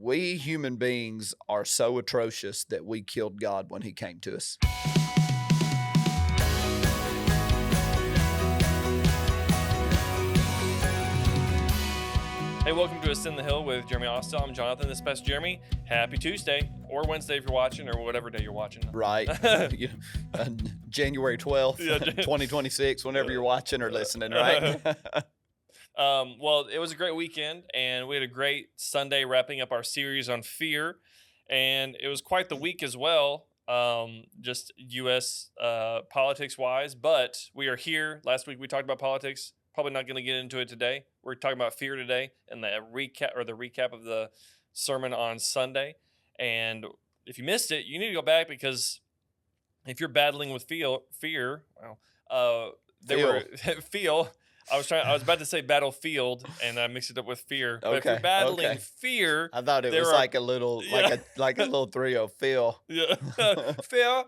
we human beings are so atrocious that we killed God when he came to us. Hey, welcome to Ascend the Hill with Jeremy Austill. I'm Jonathan. This past Jeremy. Happy Tuesday or Wednesday if you're watching, or whatever day you're watching. Right. January 12th, 2026, whenever you're watching or listening, right? Well, it was a great weekend, and we had a great Sunday wrapping up our series on fear, and it was quite the week as well, just U.S. Politics-wise, but we are here. Last week we talked about politics. Probably not going to get into it today. We're talking about fear today and the recap of the sermon on Sunday. And if you missed it, you need to go back, because if you're battling with fear, I was about to say battlefield, and I mixed it up with fear. But if you're battling fear, I thought it was like a little 3-0 Phil. Yeah, Phil.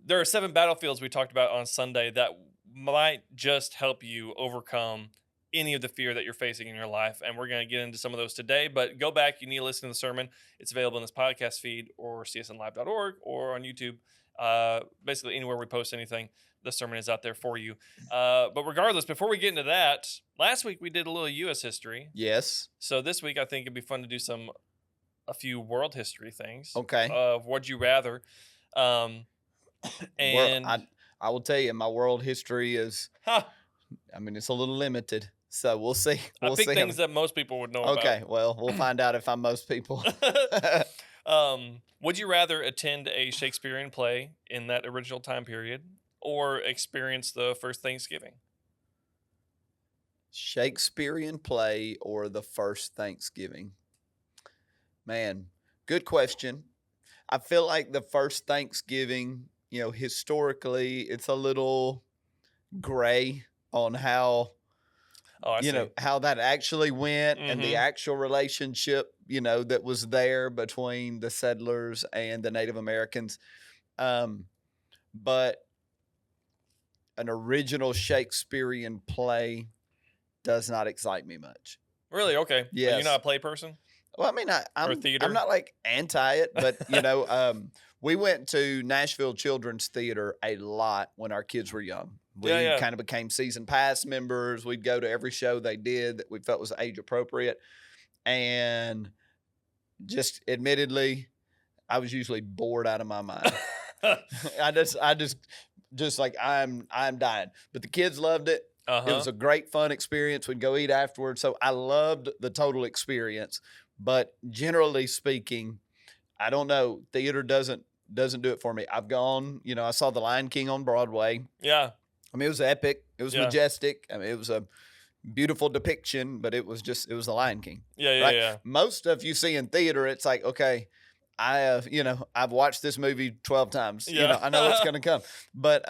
There are 7 battlefields we talked about on Sunday that might just help you overcome any of the fear that you're facing in your life. And we're going to get into some of those today, but go back. You need to listen to the sermon. It's available in this podcast feed or csnlive.org or on YouTube. Basically anywhere we post anything, the sermon is out there for you. But regardless, before we get into that, last week we did a little U.S. history. Yes. So this week I think it'd be fun to do a few world history things. Okay. Of Would You Rather. And I will tell you, my world history is, it's a little limited. So we'll see. I pick things that most people would know about. Okay, well, we'll find out if I'm most people. Would you rather attend a Shakespearean play in that original time period or experience the first Thanksgiving? Shakespearean play or the first Thanksgiving? Man, good question. I feel like the first Thanksgiving, historically, it's a little gray on how, how that actually went and the actual relationship, that was there between the settlers and the Native Americans. But an original Shakespearean play does not excite me much. Really? Okay. Yes. You're not a play person? Well, I'm not like anti it, but we went to Nashville Children's Theater a lot when our kids were young. We kind of became season pass members. We'd go to every show they did that we felt was age appropriate. And just admittedly, I was usually bored out of my mind. I just like, I'm dying. But the kids loved it. It was a great fun experience. We'd go eat afterwards. So I loved the total experience. But generally speaking, I don't know. Theater doesn't do it for me. I've gone, I saw The Lion King on Broadway. Yeah. It was epic. It was majestic. it was a beautiful depiction, but it was The Lion King. Yeah. Most of you see in theater, it's like, okay, I've watched this movie 12 times. Yeah. I know what's going to come. But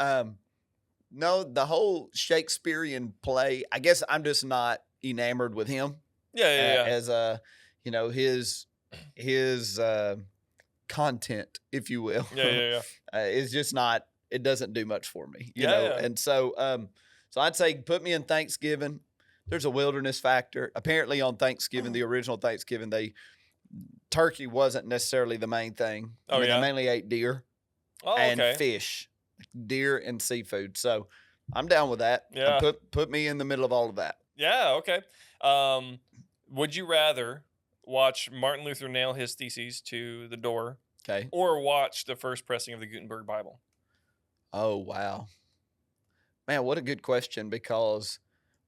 no, the whole Shakespearean play, I guess I'm just not enamored with him. Yeah. As his content, if you will. Yeah. It's just not, it doesn't do much for me, you know? And so I'd say put me in Thanksgiving. There's a wilderness factor. Apparently on Thanksgiving, the original Thanksgiving, turkey wasn't necessarily the main thing. They mainly ate deer and fish, deer and seafood. So I'm down with that. Yeah. Put me in the middle of all of that. Yeah. Okay. Would you rather watch Martin Luther nail his theses to the door, or watch the first pressing of the Gutenberg Bible? Oh, wow. Man, what a good question, because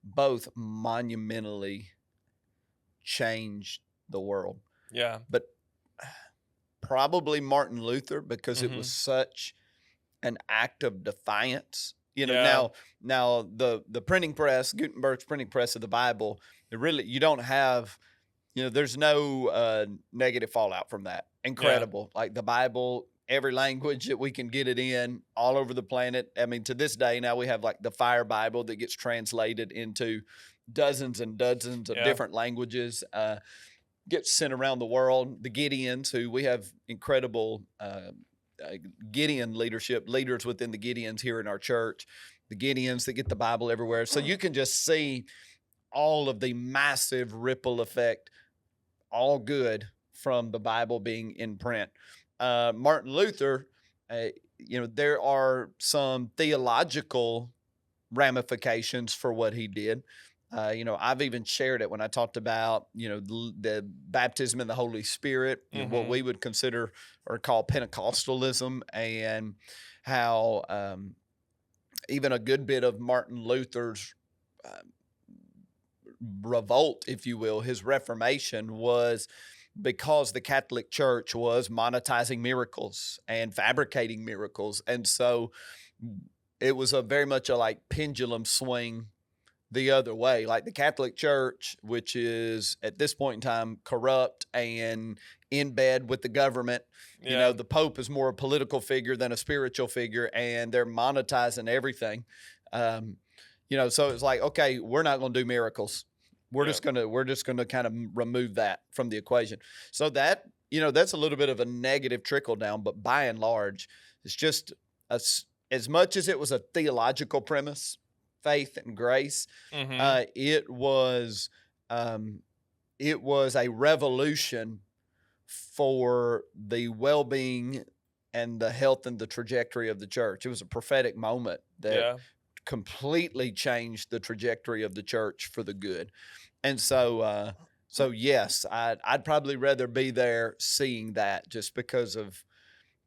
both monumentally changed the world. Yeah. But probably Martin Luther, because it was such an act of defiance. Now the printing press, Gutenberg's printing press of the Bible, you don't have, there's no negative fallout from that. Incredible. Like the Bible, every language that we can get it in all over the planet. I mean, to this day, now we have like the Fire Bible that gets translated into dozens and dozens of different languages, gets sent around the world. The Gideons, who we have incredible Gideon leaders within the Gideons here in our church, the Gideons that get the Bible everywhere. So you can just see all of the massive ripple effect all good from the Bible being in print. Martin Luther, there are some theological ramifications for what he did. I've even shared it when I talked about, the baptism in the Holy Spirit, what we would consider or call Pentecostalism, and how even a good bit of Martin Luther's revolt, if you will, his Reformation was because the Catholic Church was monetizing miracles and fabricating miracles. And so it was a very much a like pendulum swing the other way. Like the Catholic Church, which is at this point in time corrupt and in bed with the government. Yeah. The Pope is more a political figure than a spiritual figure, and they're monetizing everything. So it's like, okay, we're not going to do miracles. We're just gonna kind of remove that from the equation. So that, that's a little bit of a negative trickle down, but by and large, it's just as much as it was a theological premise, faith and grace, it was a revolution for the well-being and the health and the trajectory of the church. It was a prophetic moment that completely changed the trajectory of the church for the good. And so yes, I'd probably rather be there seeing that, just because of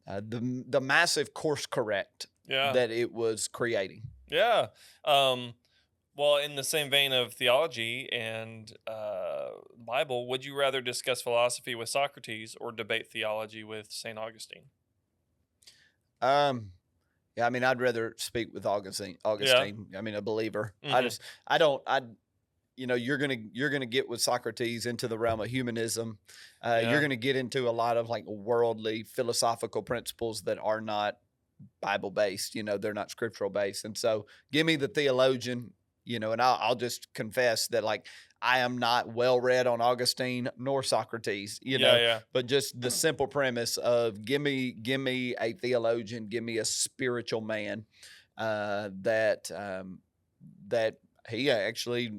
the massive course correct that it was creating. Yeah. Well, in the same vein of theology and Bible, would you rather discuss philosophy with Socrates or debate theology with St. Augustine? Yeah, I mean, I'd rather speak with Augustine. I mean, a believer. You're gonna get with Socrates into the realm of humanism. You're gonna get into a lot of like worldly philosophical principles that are not Bible based. They're not scriptural based. And so, give me the theologian. And I'll just confess that like I am not well read on Augustine nor Socrates. But just the simple premise of give me a theologian, give me a spiritual man that he actually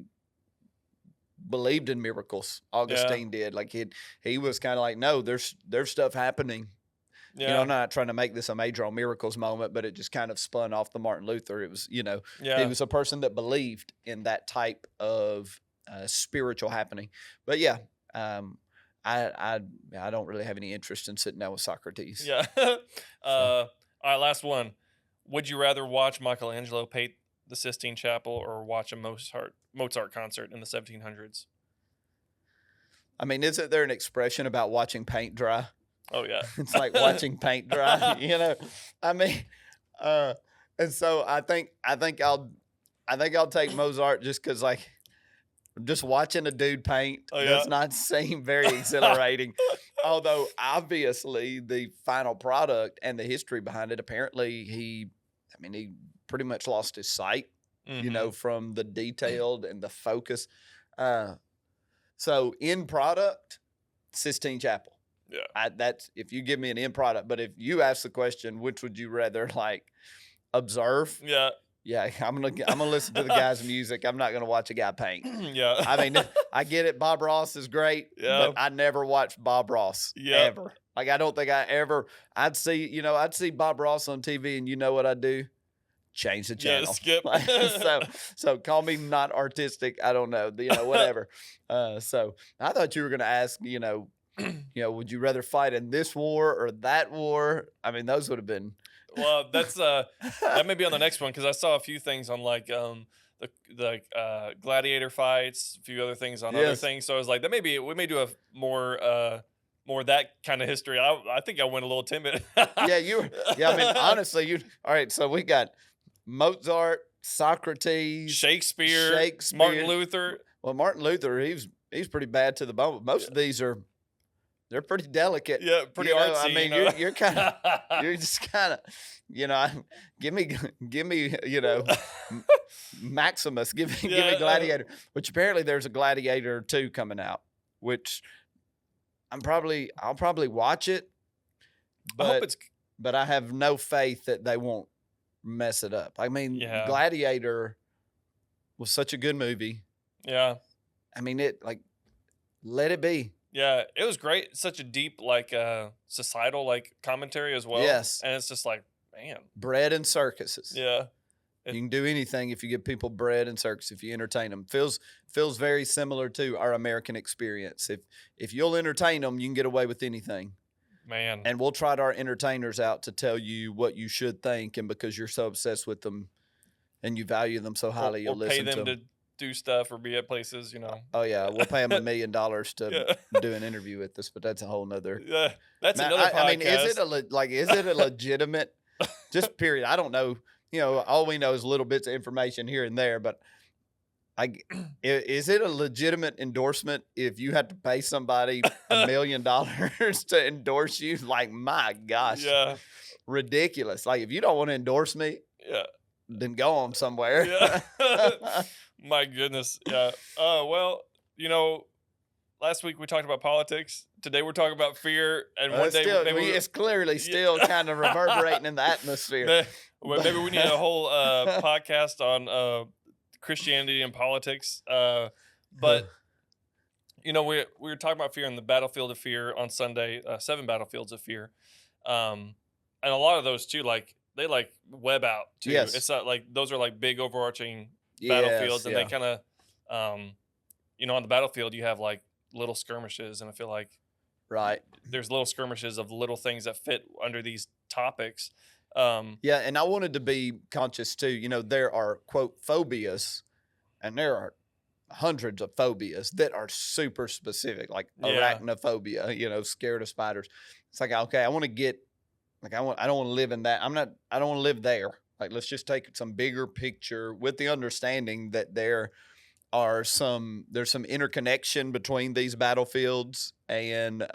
believed in miracles. Augustine did. Like he was kind of like, no, there's stuff happening. I'm not trying to make this a major on miracles moment, but it just kind of spun off the Martin Luther. It was, he was a person that believed in that type of spiritual happening. But I don't really have any interest in sitting down with Socrates. Yeah. All right, last one. Would you rather watch Michelangelo paint the Sistine Chapel or watch a Mozart concert in the 1700s? I mean, isn't there an expression about watching paint dry? Oh yeah. It's like watching paint dry, I mean, and so I think I'll take Mozart just because like just watching a dude paint does not seem very exhilarating. Although obviously the final product and the history behind it, apparently he pretty much lost his sight, from the detailed and the focus. So end product, Sistine Chapel. Yeah. That's if you give me an end product. But if you ask the question, which would you rather like observe? Yeah. Yeah, I'm gonna listen to the guy's music. I'm not gonna watch a guy paint. Yeah. I mean, I get it. Bob Ross is great, but I never watched Bob Ross ever. Like I don't think I ever. I'd see Bob Ross on TV, and you know what I'd do? Change the channel. Skip. so call me not artistic. I don't know. Whatever. So I thought you were gonna ask. Would you rather fight in this war or that war? I mean, those would have been. Well, that's that may be on the next one because I saw a few things on like the gladiator fights, a few other things on other things. So I was like, we may do a more that kind of history. I think I went a little timid. I mean, honestly, all right. So we got Mozart, Socrates, Shakespeare, Martin Luther. Well, Martin Luther, he's pretty bad to the bone. Most of these they're pretty delicate. Yeah, pretty artsy. I mean, you're kind of, you're just kind of, give me, Maximus, give me Gladiator, which apparently there's a Gladiator 2 coming out, which I'll probably watch it, but I have no faith that they won't mess it up. I mean, Gladiator was such a good movie. Yeah. I mean, let it be. Yeah, it was great. Such a deep, like, societal, like, commentary as well, Yes, and it's just like, man, bread and circuses. yeah, You it can do anything if you give people bread and circus, if you entertain them. Feels very similar to our American experience. If you'll entertain them, you can get away with anything. man, And we'll trot our entertainers out to tell you what you should think, and because you're so obsessed with them and you value them so highly, or you'll pay listen to them them. to do stuff or be at places, Oh yeah, we'll pay them $1 million to Yeah. do an interview with us, but that's a whole nother. Yeah, that's Man, another I mean, is it podcast. is it a legitimate? Just period. I don't know. All we know is little bits of information here and there, but is it a legitimate endorsement if you had to pay somebody $1 million to endorse you? Like, my gosh, Yeah, ridiculous. Like, if you don't want to endorse me, yeah, then go on somewhere. yeah. My goodness, yeah. Well, last week we talked about politics. Today we're talking about fear, and one day maybe It's clearly still kind of reverberating in the atmosphere. maybe we need a whole podcast on Christianity and politics. But we were talking about fear in the battlefield of fear on Sunday, 7 battlefields of fear, and a lot of those too, like they like web out too. Yes. It's not like those are like big overarching Yes, battlefields, and yeah. they kind of, on the battlefield you have like little skirmishes, and I feel like Right. there's little skirmishes of little things that fit under these topics. Yeah, and I wanted to be conscious too. There are, quote, phobias, and there are hundreds of phobias that are super specific, like Yeah. arachnophobia, scared of spiders. It's like, okay, I want to get, like, I don't want to live in that. I don't want to live there. Like, let's just take some bigger picture with the understanding that there's some interconnection between these battlefields, and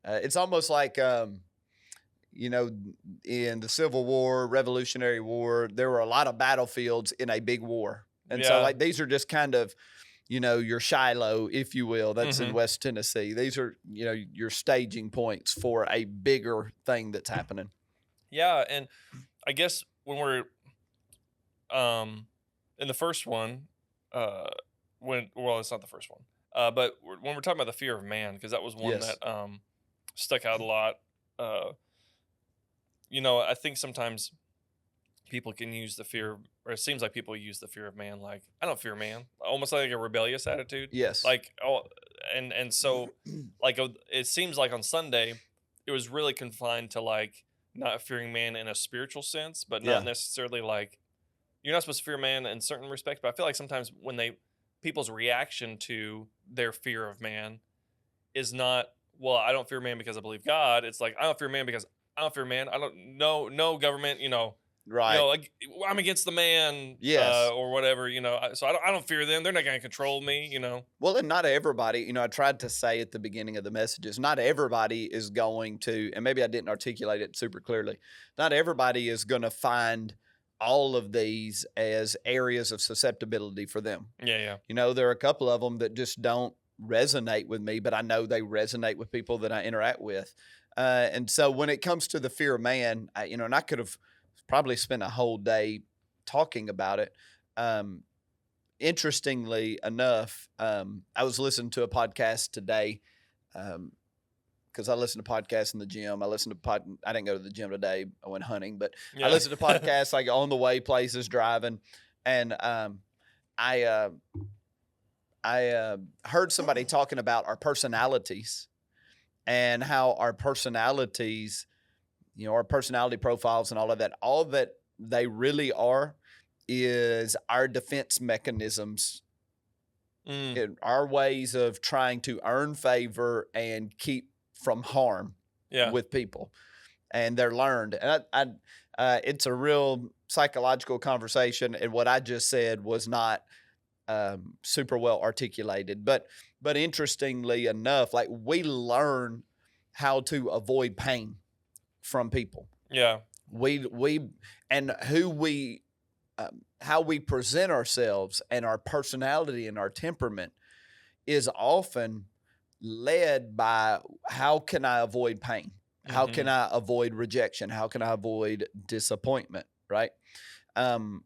it's almost like in the Civil War, Revolutionary War, there were a lot of battlefields in a big war. And so, Yeah. like, these are just kind of, your Shiloh, if you will, that's in West Tennessee. These are, your staging points for a bigger thing that's happening. Yeah, and I guess when we're in the first one, it's not the first one, but when we're talking about the fear of man, because that was one Yes. that stuck out a lot. I think sometimes people can use the fear, or it seems like people use the fear of man like, I don't fear man, almost like a rebellious attitude. Yes. Like, and so like it seems like on Sunday it was really confined to like not fearing man in a spiritual sense, but not Yeah. necessarily like you're not supposed to fear man in certain respects. But I feel like sometimes when people's reaction to their fear of man is not, well, I don't fear man because I believe God. It's like, I don't fear man because I don't fear man. I don't know, no government, Right. like, I'm against the man, Yes. or whatever, so I don't fear them. They're not going to control me, Well, and not everybody, I tried to say at the beginning of the messages, not everybody is going to, and maybe I didn't articulate it super clearly, not everybody is going to find all of these as areas of susceptibility for them. Yeah. There are a couple of them that just don't resonate with me, but I know they resonate with people that I interact with. And so when it comes to the fear of man, and I could have probably spent a whole day talking about it. Interestingly enough, I was listening to a podcast today, because I listen to podcasts in the gym. I didn't go to the gym today. I went hunting, but Yeah. I listen to podcasts like on the way places, driving, and I heard somebody talking about our personalities and how our personalities, our personality profiles and all that they really are is our defense mechanisms, our ways of trying to earn favor and keep from harm with people. And they're learned. And it's a real psychological conversation. And what I just said was not super well articulated. But interestingly enough, like, we learn how to avoid pain from people. Yeah. How we present ourselves and our personality and our temperament is often led by, how can I avoid pain? How can I avoid rejection? How can I avoid disappointment? Right. And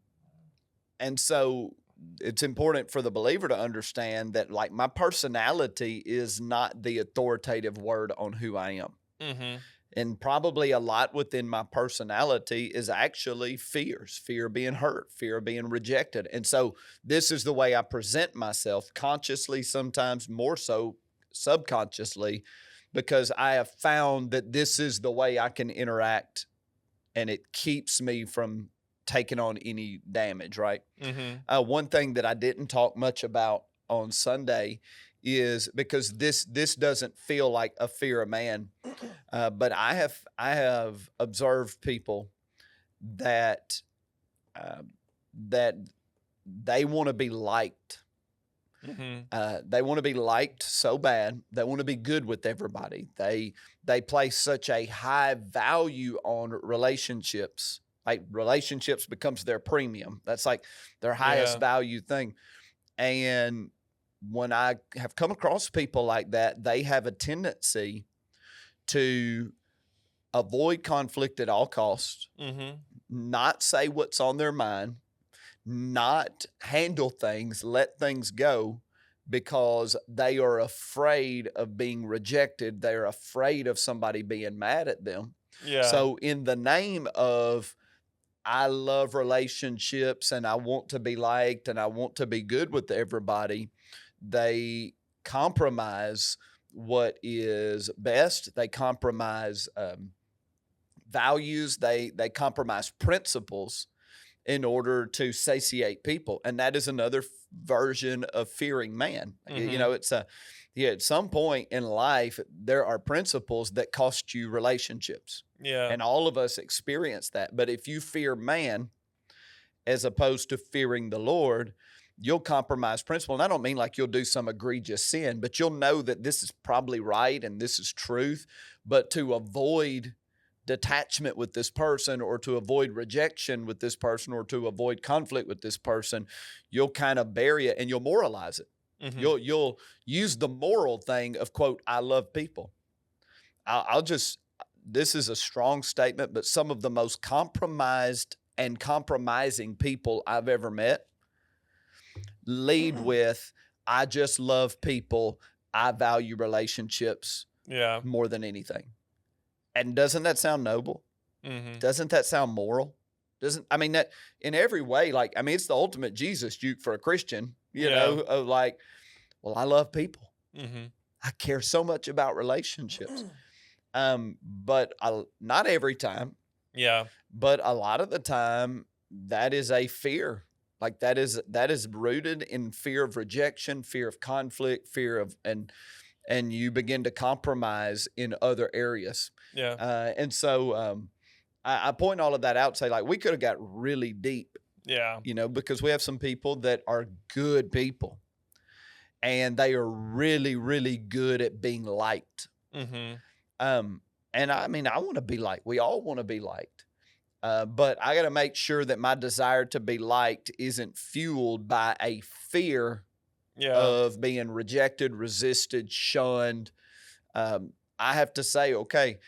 so it's important for the believer to understand that, like, my personality is not the authoritative word on who I am. Mm-hmm. And probably a lot within my personality is actually fear of being hurt, fear of being rejected. And so this is the way I present myself, consciously, sometimes more so subconsciously, because I have found that this is the way I can interact, and it keeps me from taking on any damage, right? Mm-hmm. One thing that I didn't talk much about on Sunday is, because this doesn't feel like a fear of man, but I have observed people that uh, that they want to be liked. Mm-hmm. They want to be liked so bad. They want to be good with everybody. They place such a high value on relationships. Like, relationships becomes their premium. That's like their highest Yeah. value thing. And when I have come across people like that, they have a tendency to avoid conflict at all costs, Mm-hmm. not say what's on their mind, not handle things, let things go, because they are afraid of being rejected. They're afraid of somebody being mad at them. Yeah. So, in the name of, I love relationships and I want to be liked and I want to be good with everybody, they compromise what is best. They compromise values. They compromise principles in order to satiate people, and that is another version of fearing man. Mm-hmm. It's a, yeah, at some point in life there are principles that cost you relationships, Yeah. and all of us experience that. But if you fear man as opposed to fearing the Lord, you'll compromise principle. And I don't mean like you'll do some egregious sin, but you'll know that this is probably right and this is truth. But to avoid detachment with this person, or to avoid rejection with this person, or to avoid conflict with this person, you'll kind of bury it and you'll moralize it. Mm-hmm. You'll use the moral thing of, quote, I love people. I'll just, this is a strong statement, but some of the most compromised and compromising people I've ever met lead with, I just love people. I value relationships Yeah. more than anything. And doesn't that sound noble? Mm-hmm. Doesn't that sound moral? Doesn't, I mean, that in every way, like, I mean, it's the ultimate Jesus juke for a Christian, Yeah. of like, well, I love people. Mm-hmm. I care so much about relationships. But not every time, Yeah. but a lot of the time that is a fear. Like, that is rooted in fear of rejection, fear of conflict, fear of, and you begin to compromise in other areas. Yeah. And so I point all of that out, say, like, we could have got really deep, Yeah. because we have some people that are good people and they are really, really good at being liked. Mm-hmm. And I mean, I want to be liked. We all want to be liked. But I got to make sure that my desire to be liked isn't fueled by a fear Yeah. of being rejected, resisted, shunned. I have to say, okay,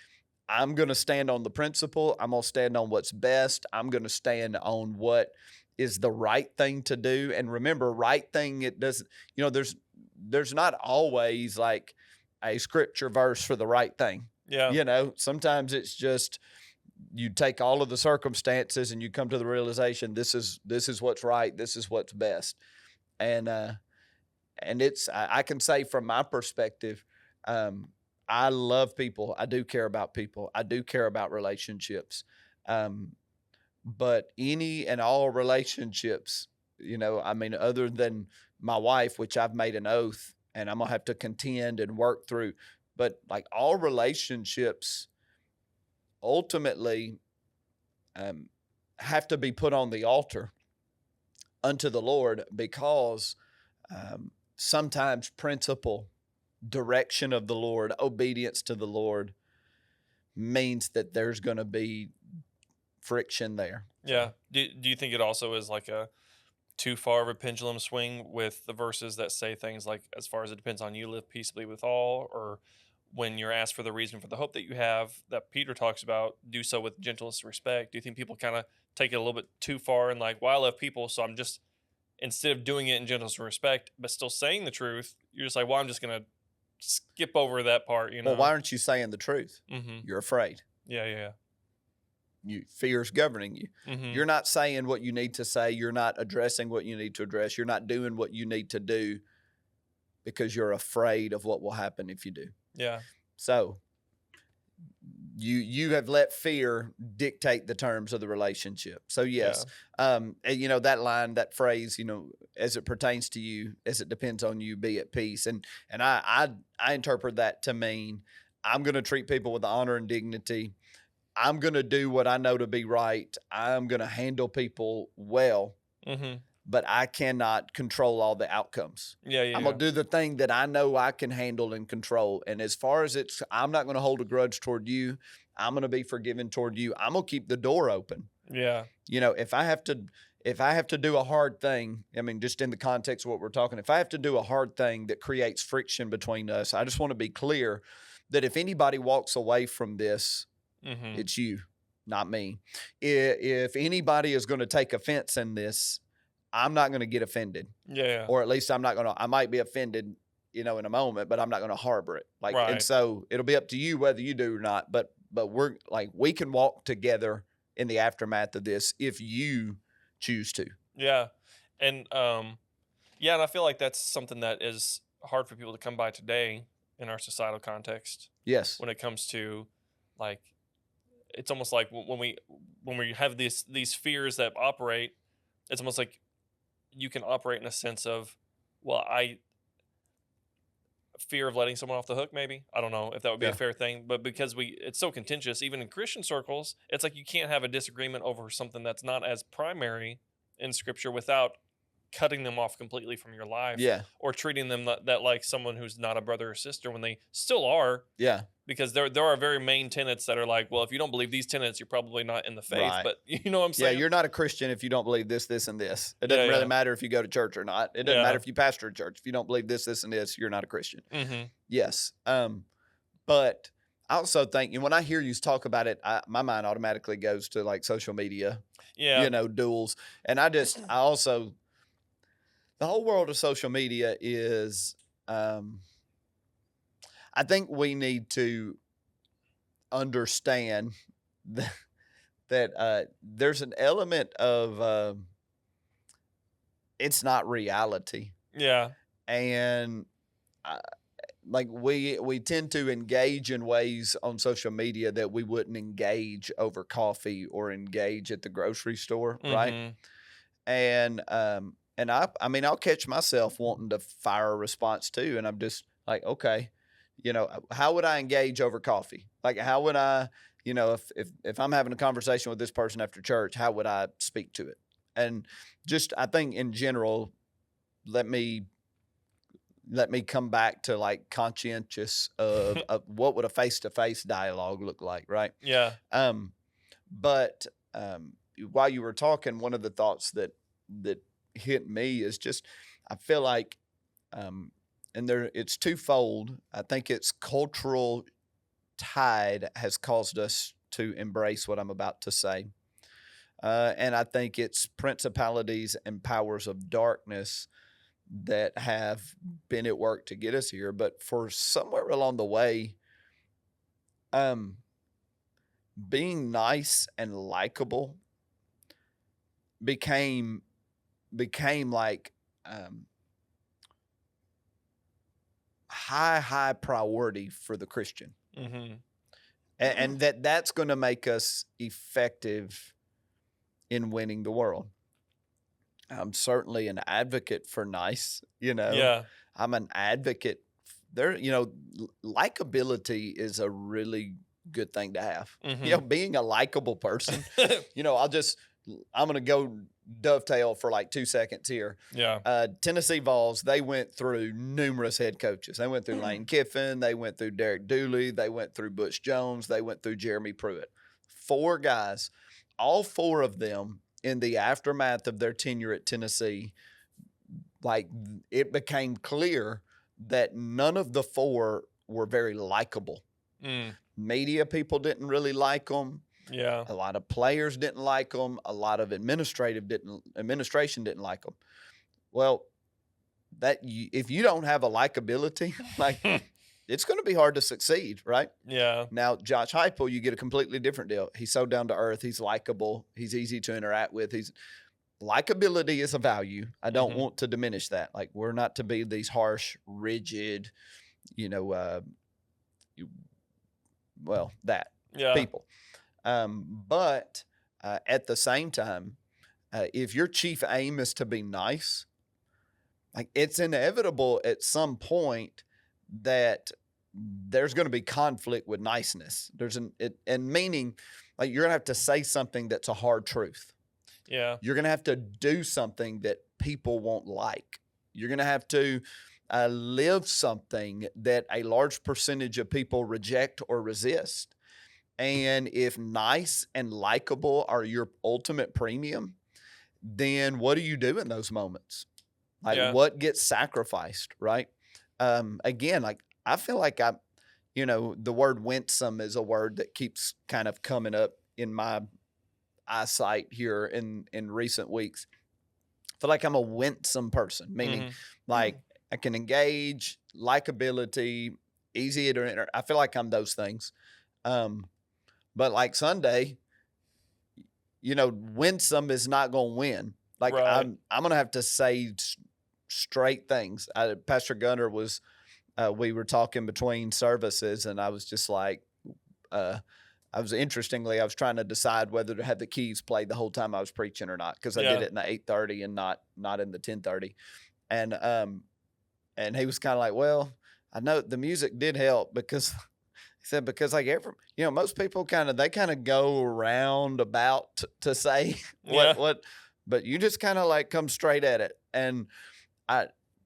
I'm going to stand on the principle. I'm going to stand on what's best. I'm going to stand on what is the right thing to do. And remember, right thing, it doesn't, there's not always like a scripture verse for the right thing. Yeah. Sometimes it's just, you take all of the circumstances and you come to the realization, this is what's right. This is what's best. And it's, I can say from my perspective, I love people. I do care about people. I do care about relationships. But any and all relationships, I mean, other than my wife, which I've made an oath and I'm going to have to contend and work through, but like all relationships ultimately have to be put on the altar unto the Lord, because sometimes principle, direction of the Lord, obedience to the Lord means that there's going to be friction there. Yeah. Do you think it also is like a too far of a pendulum swing with the verses that say things like, as far as it depends on you, live peaceably with all, or when you're asked for the reason for the hope that you have, that Peter talks about, do so with gentleness and respect? Do you think people kind of take it a little bit too far and like, well, I love people, so I'm just instead of doing it in gentleness and respect, but still saying the truth, you're just like, well, I'm just gonna skip over that part, Well, why aren't you saying the truth? Mm-hmm. You're afraid. Yeah. Fear's governing you. Mm-hmm. You're not saying what you need to say. You're not addressing what you need to address. You're not doing what you need to do because you're afraid of what will happen if you do. Yeah. So you have let fear dictate the terms of the relationship. So yes, you know, that line, that phrase, you know, as it pertains to you, as it depends on you, be at peace. And I interpret that to mean I'm going to treat people with honor and dignity. I'm going to do what I know to be right. I'm going to handle people well, but I cannot control all the outcomes. I'm going to do the thing that I know I can handle and control. And as far as I'm not going to hold a grudge toward you. I'm going to be forgiving toward you. I'm going to keep the door open. Yeah. You know, if I have to do a hard thing, I mean, just in the context of what we're talking, if I have to do a hard thing that creates friction between us, I just want to be clear that if anybody walks away from this, it's you, not me. If anybody is going to take offense in this, I'm not going to get offended. Yeah. Or at least I might be offended, you know, in a moment, but I'm not going to harbor it. Like, right. And so it'll be up to you whether you do or not. But we're like, we can walk together in the aftermath of this if you choose to. Yeah. And, and I feel like that's something that is hard for people to come by today in our societal context. Yes. When it comes to, like, it's almost like when we have these fears that operate, it's almost like you can operate in a sense of, well, fear of letting someone off the hook, maybe. I don't know if that would be a fair thing, but because it's so contentious, even in Christian circles, it's like you can't have a disagreement over something that's not as primary in Scripture without cutting them off completely from your life. Yeah. Or treating them that like someone who's not a brother or sister when they still are. Yeah. Because there are very main tenets that are like, well, if you don't believe these tenets, you're probably not in the faith. Right. But you know what I'm saying? Yeah, you're not a Christian if you don't believe this, this, and this. It doesn't really matter if you go to church or not. It doesn't matter if you pastor a church. If you don't believe this, this, and this, you're not a Christian. Yes. But I also think, and when I hear you talk about it, my mind automatically goes to like social media, you know, duels. And I also, the whole world of social media is, I think we need to understand that there's an element of it's not reality. Yeah. And like we tend to engage in ways on social media that we wouldn't engage over coffee or engage at the grocery store, right? And I mean, I'll catch myself wanting to fire a response too, and I'm just like, okay, you know, how would I engage over coffee? Like, how would I, you know, if I'm having a conversation with this person after church, how would I speak to it? And just, I think in general, let me come back to like conscientious of what would a face-to-face dialogue look like, right? Yeah. But while you were talking, one of the thoughts that hit me is just, I feel like, and it's twofold. I think it's cultural tide has caused us to embrace what I'm about to say. And I think it's principalities and powers of darkness that have been at work to get us here. But for somewhere along the way, being nice and likable became like high priority for the Christian. And that's going to make us effective in winning the world. I'm certainly an advocate for nice, you know. Yeah. I'm an advocate there, you know, likability is a really good thing to have. You know, being a likable person, you know, I'm going to go dovetail for like 2 seconds here. Yeah. Tennessee Vols, they went through numerous head coaches. They went through Lane Kiffin. They went through Derek Dooley. They went through Butch Jones. They went through Jeremy Pruitt. 4 guys, all 4 of them in the aftermath of their tenure at Tennessee, like it became clear that none of the 4 were very likable. Media people didn't really like them. Yeah. A lot of players didn't like them. A lot of administration didn't like them. Well, if you don't have a likability, like it's going to be hard to succeed, right? Yeah. Now, Josh Heupel, you get a completely different deal. He's so down to earth. He's likable. He's easy to interact with. Likability is a value. I don't want to diminish that. Like, we're not to be these harsh, rigid, you know, people. But at the same time, if your chief aim is to be nice, like it's inevitable at some point that there's going to be conflict with niceness. And meaning, like, you're going to have to say something that's a hard truth. Yeah. You're going to have to do something that people won't like. You're going to have to live something that a large percentage of people reject or resist. And if nice and likable are your ultimate premium, then what do you do in those moments? Like, what gets sacrificed, right? Again, like, I feel like the word winsome is a word that keeps kind of coming up in my eyesight here in recent weeks. I feel like I'm a winsome person, meaning like I can engage, likability, easy to enter. I feel like I'm those things. But like Sunday, winsome is not going to win. Like, right. I'm going to have to say straight things. Pastor Gunner we were talking between services, and I was just like, I was trying to decide whether to have the keys played the whole time I was preaching or not, because I did it in the 8:30 and not in the 10:30. And he was kind of like, well, I know the music did help, because he said, because like most people kind of go around about to say what, but you just kind of like come straight at it. And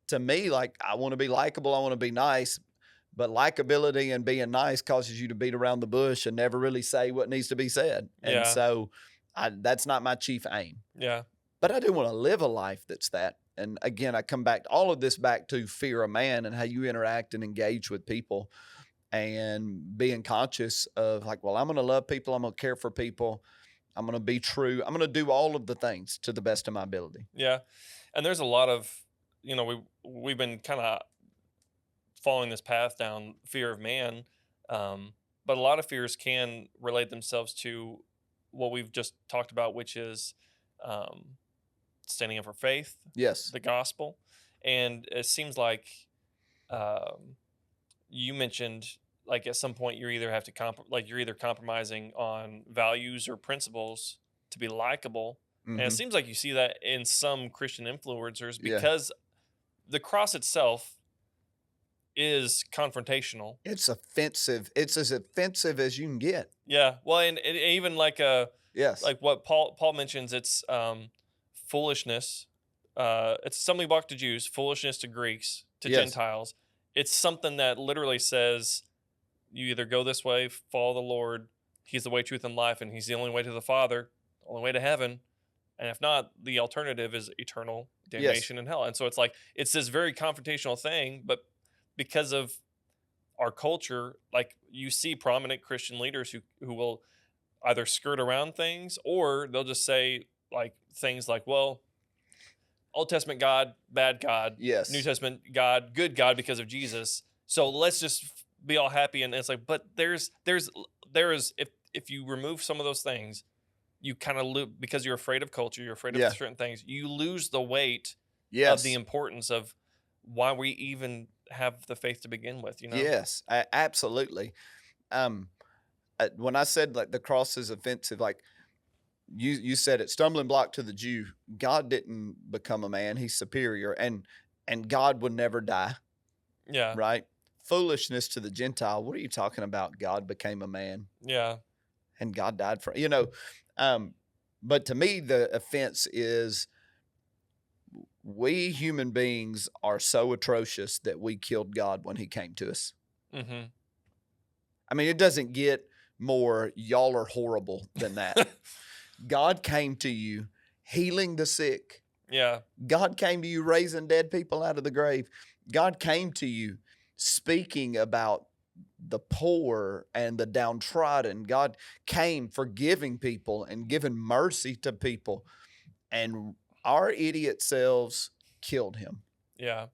to me, like, I want to be likable, I want to be nice, but likability and being nice causes you to beat around the bush and never really say what needs to be said. And so that's not my chief aim. Yeah. But I do want to live a life that's that. And again, I come back all of this back to fear of man and how you interact and engage with people, and being conscious of like, well, I'm going to love people. I'm going to care for people. I'm going to be true. I'm going to do all of the things to the best of my ability. Yeah. And there's a lot of, we've been kind of following this path down fear of man. But a lot of fears can relate themselves to what we've just talked about, which is standing up for faith, yes, the gospel. And it seems like you mentioned, like, at some point you either have to you're either compromising on values or principles to be likable. And it seems like you see that in some Christian influencers, because the cross itself is confrontational. It's offensive. It's as offensive as you can get. Yeah. Well, and even like like what Paul mentions, it's foolishness. It's stumbling block to Jews, foolishness to Greeks, to Gentiles. It's something that literally says you either go this way, follow the Lord. He's the way, truth, and life, and he's the only way to the Father, the only way to heaven. And if not, the alternative is eternal damnation in hell. And so it's like, it's this very confrontational thing, but because of our culture, like, you see prominent Christian leaders who will either skirt around things, or they'll just say like things like, well, Old Testament God, bad God. Yes. New Testament God, good God because of Jesus. So let's just be all happy. And it's like, but there is, if you remove some of those things, you kind of lose, because you're afraid of culture, you're afraid of certain things, you lose the weight of the importance of why we even have the faith to begin with, Yes, absolutely. When I said like the cross is offensive, like you said it, stumbling block to the Jew. God didn't become a man; he's superior, and God would never die. Yeah. Right. Foolishness to the Gentile. What are you talking about? God became a man. Yeah. And God died for but to me, the offense is we human beings are so atrocious that we killed God when he came to us. Mm-hmm. I mean, it doesn't get more y'all are horrible than that. God came to you healing the sick. Yeah. God came to you raising dead people out of the grave. God came to you speaking about the poor and the downtrodden. God came forgiving people and giving mercy to people. And our idiot selves killed him. Yeah.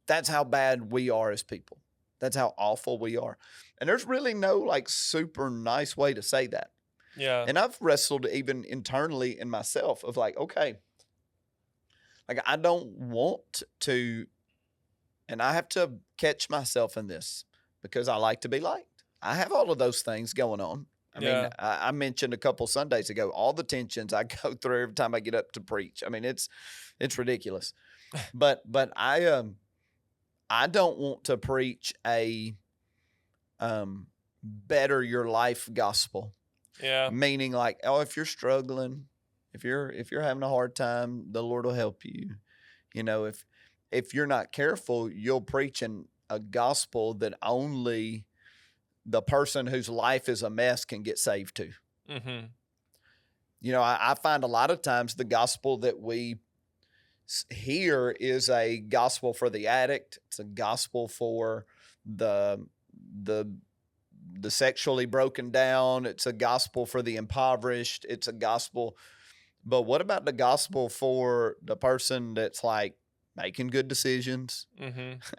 That's how bad we are as people. That's how awful we are. And there's really no like super nice way to say that. Yeah. And I've wrestled even internally in myself of like, okay, like I don't want to, and I have to catch myself in this because I like to be liked. I have all of those things going on. I mean, Yeah. I mentioned a couple Sundays ago all the tensions I go through every time I get up to preach. I mean, it's ridiculous. But I don't want to preach a better your life gospel. Yeah. Meaning like, oh, if you're struggling, if you're having a hard time, the Lord will help you. You know, if you're not careful, you'll preach a gospel that only the person whose life is a mess can get saved to. Mm-hmm. You know, I find a lot of times the gospel that we hear is a gospel for the addict. It's a gospel for the sexually broken down. It's a gospel for the impoverished. It's a gospel. But what about the gospel for the person that's like making good decisions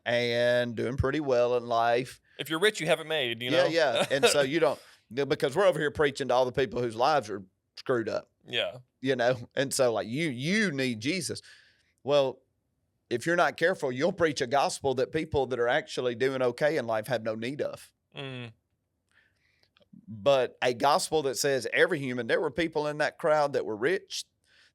and doing pretty well in life? If you're rich, you haven't made, you know? Yeah. And so you don't, because we're over here preaching to all the people whose lives are screwed up. Yeah. You know? And so like you need Jesus. Well, if you're not careful, you'll preach a gospel that people that are actually doing okay in life have no need of. Mm. But a gospel that says every human, there were people in that crowd that were rich.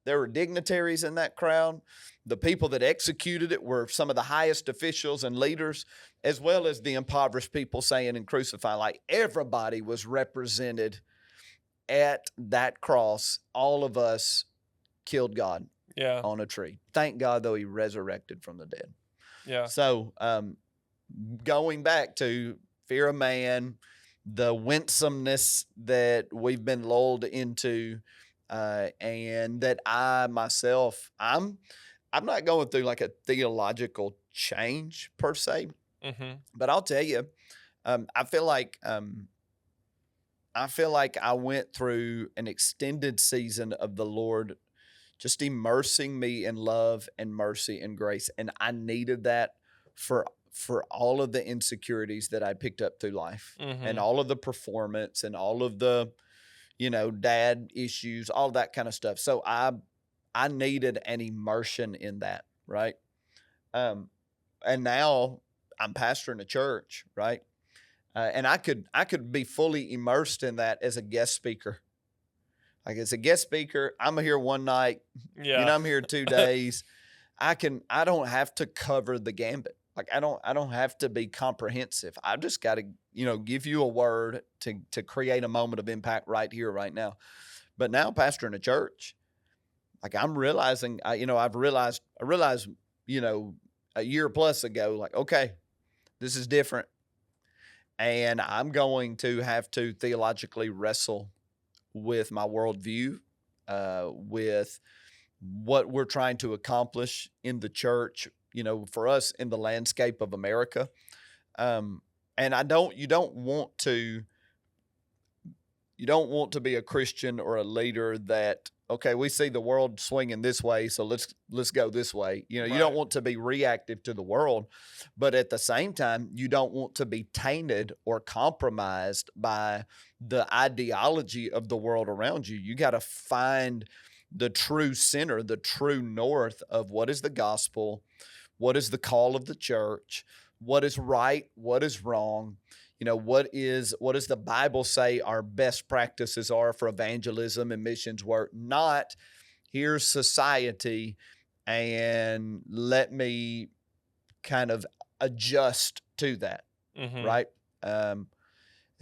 There were dignitaries in that crowd. The people that executed it were some of the highest officials and leaders, as well as the impoverished people saying and crucify. Like everybody was represented at that cross. All of us killed God on a tree. Thank God, though, he resurrected from the dead. Yeah. So going back to fear of man, the winsomeness that we've been lulled into, and that I myself, I'm not going through like a theological change per se, but I'll tell you, I feel like I went through an extended season of the Lord just immersing me in love and mercy and grace, and I needed that for all of the insecurities that I picked up through life and all of the performance and all of the, dad issues, all that kind of stuff. So I needed an immersion in that, right? And now I'm pastoring a church, right? And I could be fully immersed in that as a guest speaker. Like as a guest speaker, I'm here one night, I'm here 2 days. I don't have to cover the gambit. Like I don't have to be comprehensive. I just got to, give you a word to create a moment of impact right here, right now. But now pastoring a church, like I'm realizing, I realized, a year plus ago, like, okay, this is different. And I'm going to have to theologically wrestle with my worldview, with what we're trying to accomplish in the church, for us in the landscape of America. And you don't want to be a Christian or a leader that, okay, we see the world swinging this way, so let's go this way. You don't want to be reactive to the world, but at the same time, you don't want to be tainted or compromised by the ideology of the world around you. You got to find the true center, the true north of what is the gospel, what is the call of the church, what is right, what is wrong. What does the Bible say our best practices are for evangelism and missions work? Not here's society and let me kind of adjust to that, right? And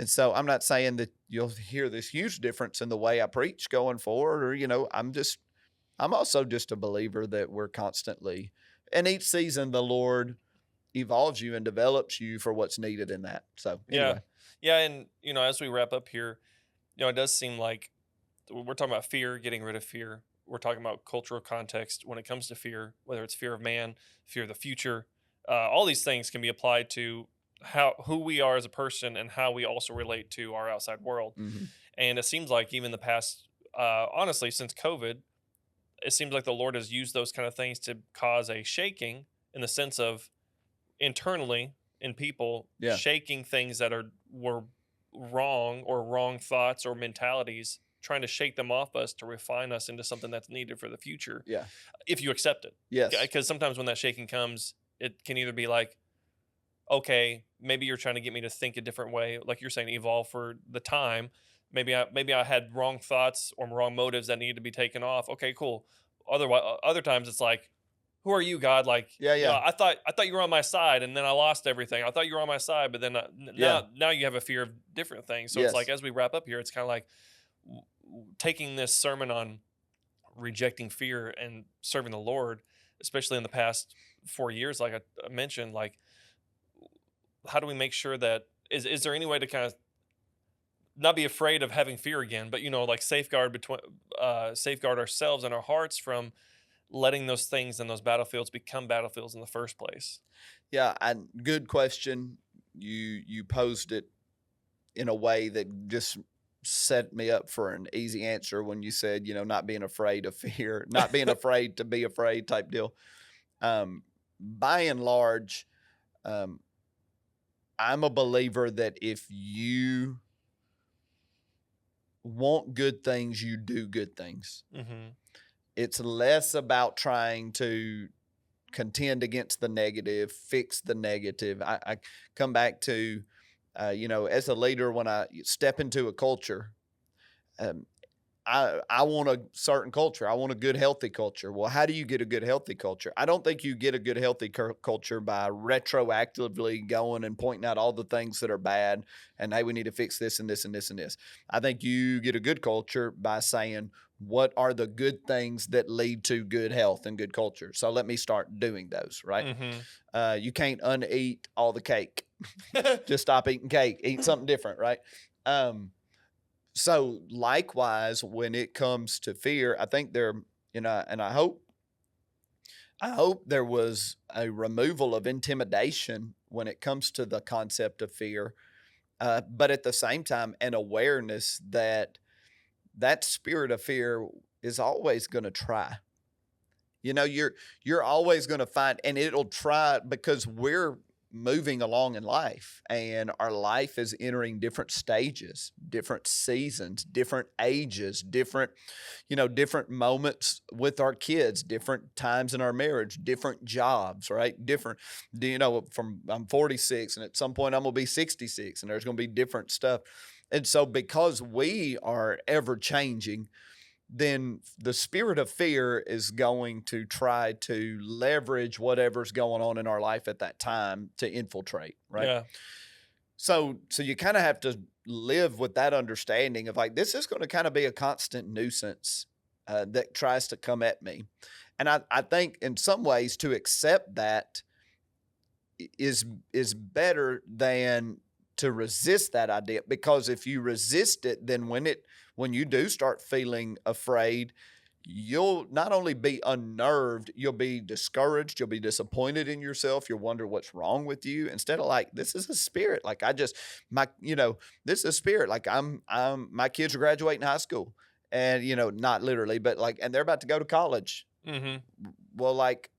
so I'm not saying that you'll hear this huge difference in the way I preach going forward, or, I'm also just a believer that we're constantly, and each season the Lord evolves you and develops you for what's needed in that. So anyway. Yeah. And, as we wrap up here, it does seem like we're talking about fear, getting rid of fear. We're talking about cultural context when it comes to fear, whether it's fear of man, fear of the future. All these things can be applied to who we are as a person and how we also relate to our outside world. And it seems like even the past, honestly, since COVID, it seems like the Lord has used those kind of things to cause a shaking in the sense of internally in people Yeah. shaking things that were wrong or wrong thoughts or mentalities, trying to shake them off us to refine us into something that's needed for the future Yeah. if you accept it. Yes. Because sometimes when that shaking comes, it can either be like, okay, maybe you're trying to get me to think a different way, like you're saying, evolve for the time. Maybe I had wrong thoughts or wrong motives that needed to be taken off. Okay, cool. Otherwise, other times it's like, who are you, God? Like, Yeah. Yeah. I thought you were on my side, and then I lost everything. I thought you were on my side, but then Yeah. now you have a fear of different things. So it's like, Yes. as we wrap up here, it's kind of like taking this sermon on rejecting fear and serving the Lord, especially in the past 4 years, like I mentioned, like, how do we make sure that is there any way to kind of not be afraid of having fear again, but like safeguard ourselves and our hearts from letting those things and those battlefields become battlefields in the first place? Yeah. And good question. You posed it in a way that just set me up for an easy answer when you said, not being afraid of fear, not being afraid to be afraid type deal. By and large, um, I'm a believer that if you want good things, you do good things. Mm-hmm. It's less about trying to contend against the negative, fix the negative. I come back to, as a leader, when I step into a culture, um, I want a certain culture. I want a good, healthy culture. Well, how do you get a good, healthy culture? I don't think you get a good, healthy culture by retroactively going and pointing out all the things that are bad and, hey, we need to fix this and this and this and this. I think you get a good culture by saying, what are the good things that lead to good health and good culture? So let me start doing those, right? Mm-hmm. You can't uneat all the cake. Just stop eating cake. Eat something different, right? So likewise, when it comes to fear, I think and I hope there was a removal of intimidation when it comes to the concept of fear, but at the same time, an awareness that that spirit of fear is always going to try. You're always going to find, and it'll try because we're moving along in life and our life is entering different stages, different seasons, different ages, different moments with our kids, different times in our marriage, different jobs, right? Different, I'm 46 and at some point I'm going to be 66 and there's going to be different stuff. And so because we are ever changing, then the spirit of fear is going to try to leverage whatever's going on in our life at that time to infiltrate, right? Yeah. So you kind of have to live with that understanding of like, this is going to kind of be a constant nuisance that tries to come at me. And I think in some ways to accept that is better than to resist that idea, because if you resist it, then when you do start feeling afraid, you'll not only be unnerved, you'll be discouraged, you'll be disappointed in yourself, you'll wonder what's wrong with you, instead of like, this is a spirit. Like this is a spirit. Like my kids are graduating high school and, not literally, but like, and they're about to go to college. Mm-hmm. Well, like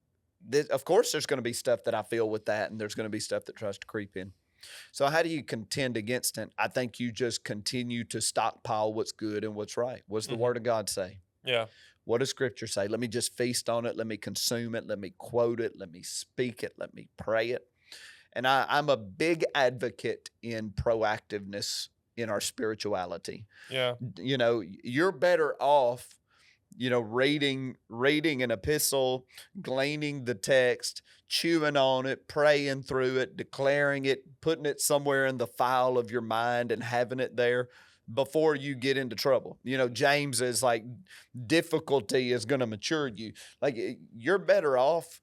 this, of course there's going to be stuff that I feel with that. And there's going to be stuff that tries to creep in. So how do you contend against it? I think you just continue to stockpile what's good and what's right. What's the word of God say? Yeah. What does scripture say? Let me just feast on it. Let me consume it. Let me quote it. Let me speak it. Let me pray it. And I'm a big advocate in proactiveness in our spirituality. Yeah. You're better off, reading an epistle, gleaning the text, chewing on it, praying through it, declaring it, putting it somewhere in the file of your mind and having it there before you get into trouble. James is like, difficulty is going to mature you. Like, you're better off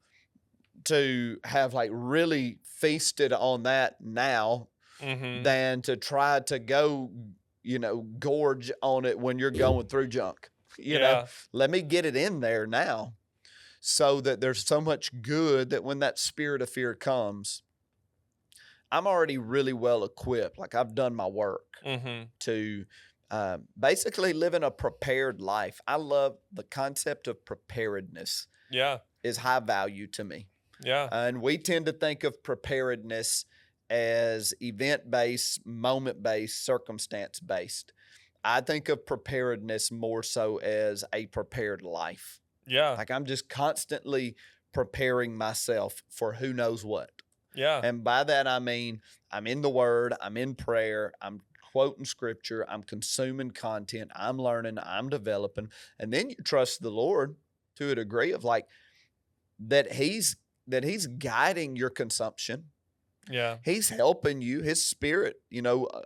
to have like really feasted on that now than to try to go, gorge on it when you're going through junk. Let me get it in there now so that there's so much good that when that spirit of fear comes, I'm already really well equipped. Like, I've done my work to Basically living a prepared life. I love the concept of preparedness Yeah. is high value to me. Yeah. And we tend to think of preparedness as event-based, moment-based, circumstance-based. I think of preparedness more so as a prepared life. Yeah. Like I'm just constantly preparing myself for who knows what. Yeah. And by that, I mean, I'm in the word, I'm in prayer, I'm quoting scripture, I'm consuming content, I'm learning, I'm developing. And then you trust the Lord to a degree of like that he's guiding your consumption. Yeah. He's helping you. His spirit,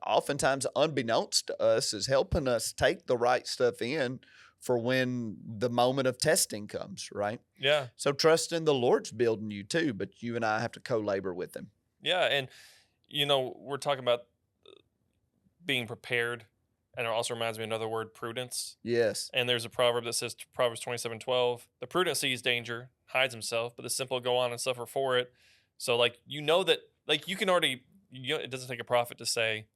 oftentimes unbeknownst to us, is helping us take the right stuff in for when the moment of testing comes, right? Yeah. So trust in the Lord's building you too, but you and I have to co-labor with him. Yeah. And, we're talking about being prepared. And it also reminds me of another word, prudence. Yes. And there's a proverb that says, Proverbs 27:12, the prudent sees danger, hides himself, but the simple go on and suffer for it. So that, you can already, it doesn't take a prophet to say,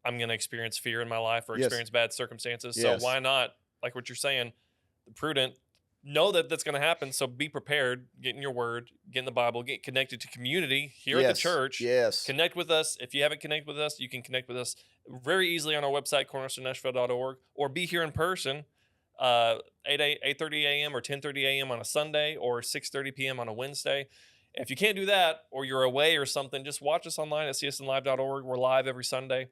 I'm going to experience fear in my life or Yes. experience bad circumstances. Yes. So why not, like what you're saying, the prudent, know that that's going to happen. So be prepared, get in your word, get in the Bible, get connected to community here at the church. Yes. Connect with us. If you haven't connected with us, you can connect with us very easily on our website, cornerstonenashville.org, or be here in person, 8:30 a.m. or 10:30 a.m. on a Sunday or 6:30 p.m. on a Wednesday. If you can't do that or you're away or something, just watch us online at csnlive.org. We're live every Sunday.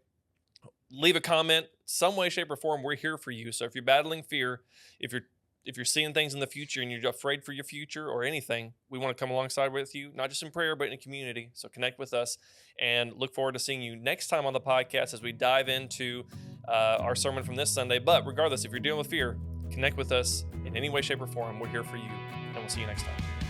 Leave a comment, some way, shape, or form. We're here for you. So if you're battling fear, if you're seeing things in the future and you're afraid for your future or anything, we want to come alongside with you, not just in prayer, but in community. So connect with us and look forward to seeing you next time on the podcast as we dive into our sermon from this Sunday. But regardless, if you're dealing with fear, connect with us in any way, shape, or form. We're here for you, and we'll see you next time.